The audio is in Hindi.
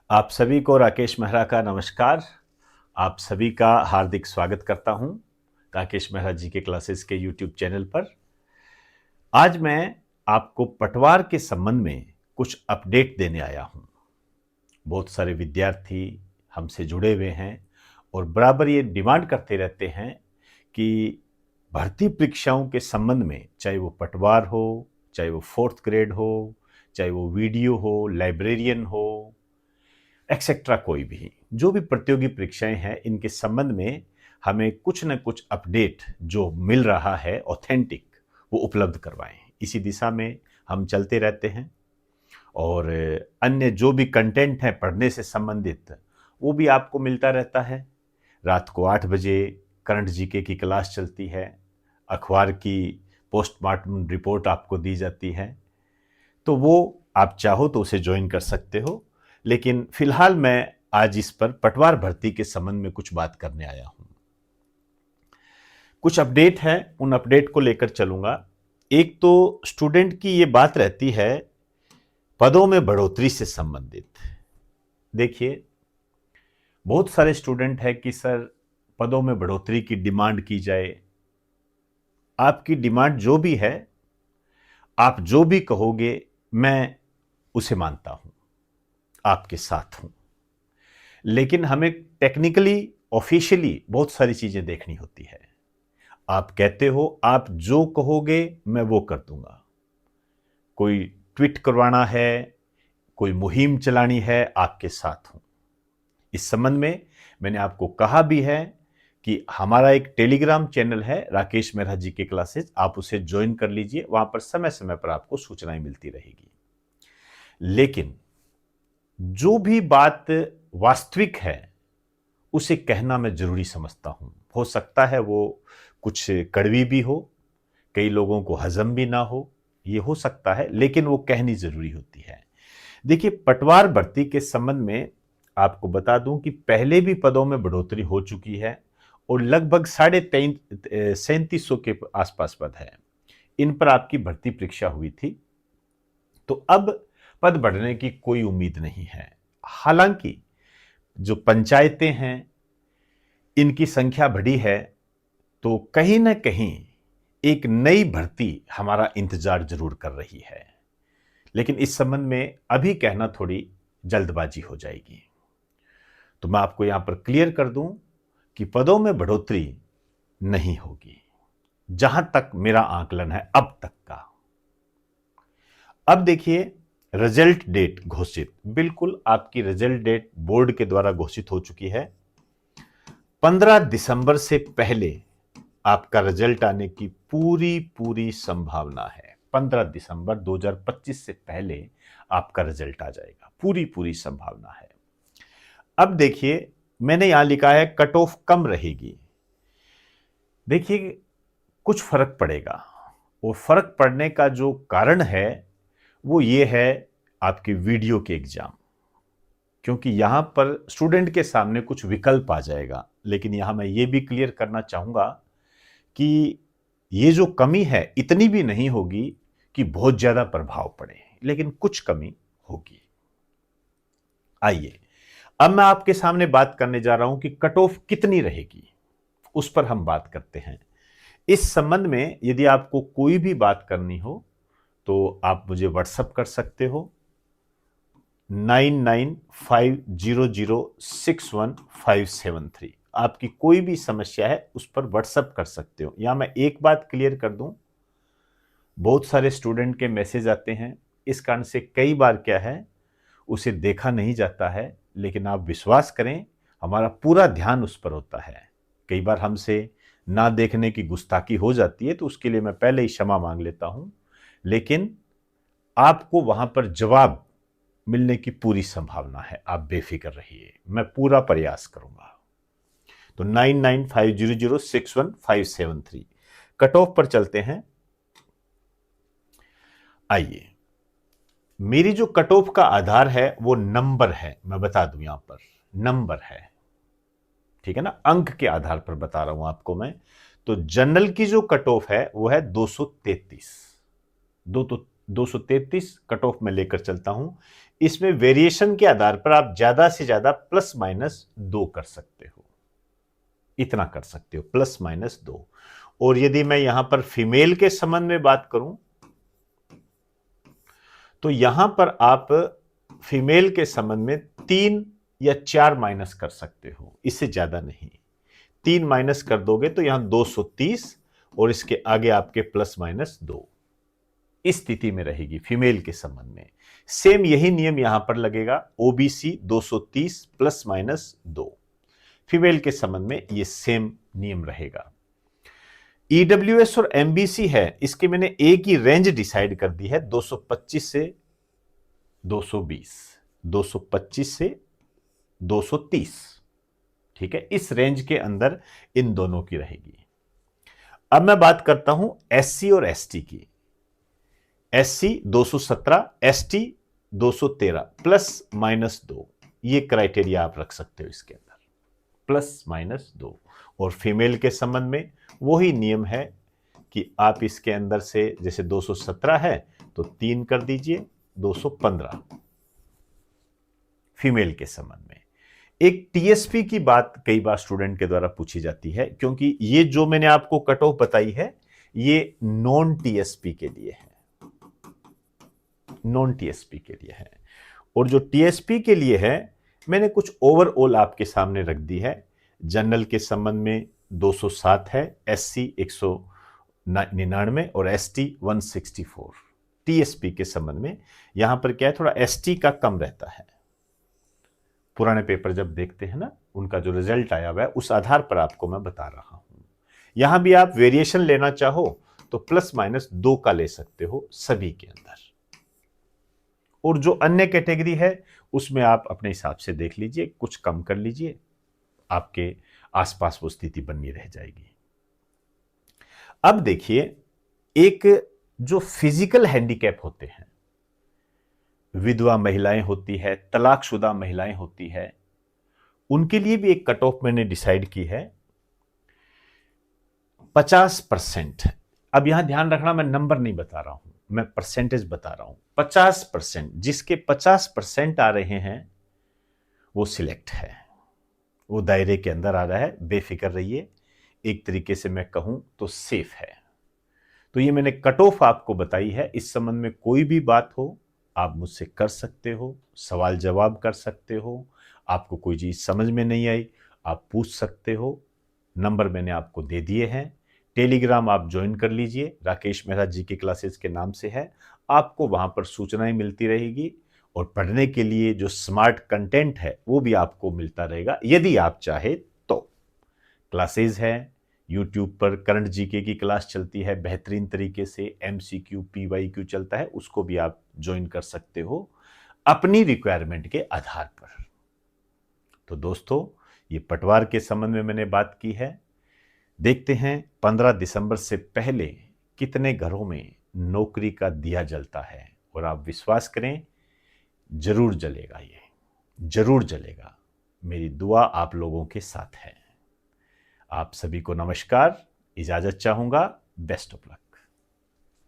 आप सभी को राकेश मेहरा का नमस्कार। आप सभी का हार्दिक स्वागत करता हूं राकेश मेहरा जी के क्लासेस के यूट्यूब चैनल पर। आज मैं आपको पटवार के संबंध में कुछ अपडेट देने आया हूं। बहुत सारे विद्यार्थी हमसे जुड़े हुए हैं और बराबर ये डिमांड करते रहते हैं कि भर्ती परीक्षाओं के संबंध में, चाहे वो पटवार हो, चाहे वो फोर्थ ग्रेड हो, चाहे वो वीडियो हो, लाइब्रेरियन हो, एक्सेट्रा, कोई भी जो भी प्रतियोगी परीक्षाएं हैं, इनके संबंध में हमें कुछ न कुछ अपडेट जो मिल रहा है ऑथेंटिक, वो उपलब्ध करवाएं। इसी दिशा में हम चलते रहते हैं और अन्य जो भी कंटेंट है पढ़ने से संबंधित, वो भी आपको मिलता रहता है। रात को 8 बजे करंट जीके की क्लास चलती है, अखबार की पोस्टमार्टम रिपोर्ट आपको दी जाती है, तो वो आप चाहो तो उसे ज्वाइन कर सकते हो। लेकिन फिलहाल मैं आज इस पर पटवार भर्ती के संबंध में कुछ बात करने आया हूं। कुछ अपडेट है, उन अपडेट को लेकर चलूंगा। एक तो स्टूडेंट की ये बात रहती है पदों में बढ़ोतरी से संबंधित। देखिए, बहुत सारे स्टूडेंट है कि सर पदों में बढ़ोतरी की डिमांड की जाए। आपकी डिमांड जो भी है, आप जो भी कहोगे, मैं उसे मानता हूं, आपके साथ हूं। लेकिन हमें टेक्निकली, ऑफिशियली बहुत सारी चीजें देखनी होती है। आप कहते हो, आप जो कहोगे मैं वो कर दूंगा। कोई ट्वीट करवाना है, कोई मुहिम चलानी है, आपके साथ हूं। इस संबंध में मैंने आपको कहा भी है कि हमारा एक टेलीग्राम चैनल है राकेश मेहरा जी के क्लासेस, आप उसे ज्वाइन कर लीजिए। वहां पर समय समय पर आपको सूचनाएं मिलती रहेगी। लेकिन जो भी बात वास्तविक है, उसे कहना मैं जरूरी समझता हूं। हो सकता है वो कुछ कड़वी भी हो, कई लोगों को हजम भी ना हो, ये हो सकता है, लेकिन वो कहनी जरूरी होती है। देखिए, पटवार भर्ती के संबंध में आपको बता दूं कि पहले भी पदों में बढ़ोतरी हो चुकी है और लगभग 3700 के आसपास पद है। इन पर आपकी भर्ती परीक्षा हुई थी, तो अब पद बढ़ने की कोई उम्मीद नहीं है। हालांकि जो पंचायतें हैं, इनकी संख्या बढ़ी है, तो कहीं ना कहीं एक नई भर्ती हमारा इंतजार जरूर कर रही है। लेकिन इस संबंध में अभी कहना थोड़ी जल्दबाजी हो जाएगी। तो मैं आपको यहां पर क्लियर कर दूं कि पदों में बढ़ोतरी नहीं होगी, जहां तक मेरा आकलन है अब तक का। अब देखिए, रिजल्ट डेट घोषित, बिल्कुल आपकी रिजल्ट डेट बोर्ड के द्वारा घोषित हो चुकी है। 15 दिसंबर से पहले आपका रिजल्ट आने की पूरी पूरी संभावना है। 15 दिसंबर 2025 से पहले आपका रिजल्ट आ जाएगा, पूरी पूरी संभावना है। अब देखिए, मैंने यहां लिखा है कट ऑफ कम रहेगी। देखिए, कुछ फर्क पड़ेगा, और फर्क पड़ने का जो कारण है वो ये है आपकी वीडियो के एग्जाम, क्योंकि यहां पर स्टूडेंट के सामने कुछ विकल्प आ जाएगा। लेकिन यहां मैं ये भी क्लियर करना चाहूंगा कि ये जो कमी है इतनी भी नहीं होगी कि बहुत ज्यादा प्रभाव पड़े, लेकिन कुछ कमी होगी। आइए, अब मैं आपके सामने बात करने जा रहा हूं कि कट ऑफ कितनी रहेगी, उस पर हम बात करते हैं। इस संबंध में यदि आपको कोई भी बात करनी हो तो आप मुझे व्हाट्सएप कर सकते हो 9950061573। आपकी कोई भी समस्या है उस पर व्हाट्सएप कर सकते हो। यहां मैं एक बात क्लियर कर दूं, बहुत सारे स्टूडेंट के मैसेज आते हैं, इस कारण से कई बार क्या है, उसे देखा नहीं जाता है। लेकिन आप विश्वास करें, हमारा पूरा ध्यान उस पर होता है। कई बार हमसे ना देखने की गुस्ताखी हो जाती है, तो उसके लिए मैं पहले ही क्षमा मांग लेता हूं। लेकिन आपको वहां पर जवाब मिलने की पूरी संभावना है, आप बेफिक्र रहिए, मैं पूरा प्रयास करूंगा। तो 9950061573 कट ऑफ पर चलते हैं। आइए, मेरी जो कट ऑफ का आधार है वो नंबर है, मैं बता दूं, यहां पर नंबर है, ठीक है ना, अंक के आधार पर बता रहा हूं आपको मैं। तो जनरल की जो कट ऑफ है वो है 233। 233 कट ऑफ में लेकर चलता हूं। इसमें वेरिएशन के आधार पर आप ज्यादा से ज्यादा प्लस माइनस 2 कर सकते हो, इतना कर सकते हो, प्लस माइनस 2। और यदि मैं यहां पर फीमेल के संबंध में बात करूं तो यहां पर आप फीमेल के संबंध में 3 या 4 माइनस कर सकते हो, इससे ज्यादा नहीं। 3 माइनस कर दोगे तो यहां 230 और इसके आगे आपके प्लस माइनस 2, इस स्थिति में रहेगी फीमेल के संबंध में। सेम यही नियम यहां पर लगेगा, ओबीसी 230 प्लस माइनस 2, फीमेल के संबंध में ये सेम नियम रहेगा। ईडब्ल्यूएस और एमबीसी है, इसके मैंने एक ही रेंज डिसाइड कर दी है, 225 से 220, 225 से 230, ठीक है, इस रेंज के अंदर इन दोनों की रहेगी। अब मैं बात करता हूं एससी और एसटी की। एससी 217, एसटी 213 प्लस माइनस 2, ये क्राइटेरिया आप रख सकते हो इसके अंदर, प्लस माइनस 2। और फीमेल के संबंध में वही नियम है कि आप इसके अंदर से जैसे 217 है तो 3 कर दीजिए, 215 फीमेल के संबंध में। एक टीएसपी की बात कई बार स्टूडेंट के द्वारा पूछी जाती है, क्योंकि ये जो मैंने आपको कट ऑफ बताई है ये नॉन टीएसपी के लिए है, नॉन टीएसपी के लिए है। और जो टीएसपी के लिए है मैंने कुछ ओवरऑल आपके सामने रख दी है। जनरल के संबंध में 207 है, एससी 199 और एसटी 164। टीएसपी के संबंध में यहां पर क्या है, थोड़ा एसटी का कम रहता है। पुराने पेपर जब देखते हैं ना, उनका जो रिजल्ट आया हुआ है उस आधार पर आपको मैं बता रहा हूं। यहां भी आप वेरिएशन लेना चाहो तो प्लस माइनस 2 का ले सकते हो सभी के अंदर। और जो अन्य कैटेगरी है उसमें आप अपने हिसाब से देख लीजिए, कुछ कम कर लीजिए, आपके आसपास वो स्थिति बनी रह जाएगी। अब देखिए, एक जो फिजिकल हैंडीकैप होते हैं, विधवा महिलाएं होती है, तलाकशुदा महिलाएं होती है, उनके लिए भी एक कट ऑफ मैंने डिसाइड की है 50%। अब यहां ध्यान रखना, मैं नंबर नहीं बता रहा हूं, मैं परसेंटेज बता रहा हूं। 50%, जिसके 50% आ रहे हैं वो सिलेक्ट है, वो दायरे के अंदर आ रहा है, बेफिक्र रहिए, एक तरीके से मैं कहूं तो सेफ है। तो ये मैंने कट ऑफ आपको बताई है। इस संबंध में कोई भी बात हो आप मुझसे कर सकते हो, सवाल जवाब कर सकते हो, आपको कोई चीज समझ में नहीं आई आप पूछ सकते हो। नंबर मैंने आपको दे दिए हैं। टेलीग्राम आप ज्वाइन कर लीजिए, राकेश मेहरा जी के क्लासेस के नाम से है, आपको वहां पर सूचनाएं मिलती रहेगी और पढ़ने के लिए जो स्मार्ट कंटेंट है वो भी आपको मिलता रहेगा यदि आप चाहे तो। क्लासेस है यूट्यूब पर, करंट जीके की क्लास चलती है बेहतरीन तरीके से, एमसीक्यू पीवाईक्यू चलता है, उसको भी आप ज्वाइन कर सकते हो अपनी रिक्वायरमेंट के आधार पर। तो दोस्तों, ये पटवार के संबंध में मैंने बात की है। देखते हैं 15 दिसंबर से पहले कितने घरों में नौकरी का दिया जलता है, और आप विश्वास करें जरूर जलेगा, ये जरूर जलेगा। मेरी दुआ आप लोगों के साथ है। आप सभी को नमस्कार, इजाजत चाहूंगा, बेस्ट ऑफ लक।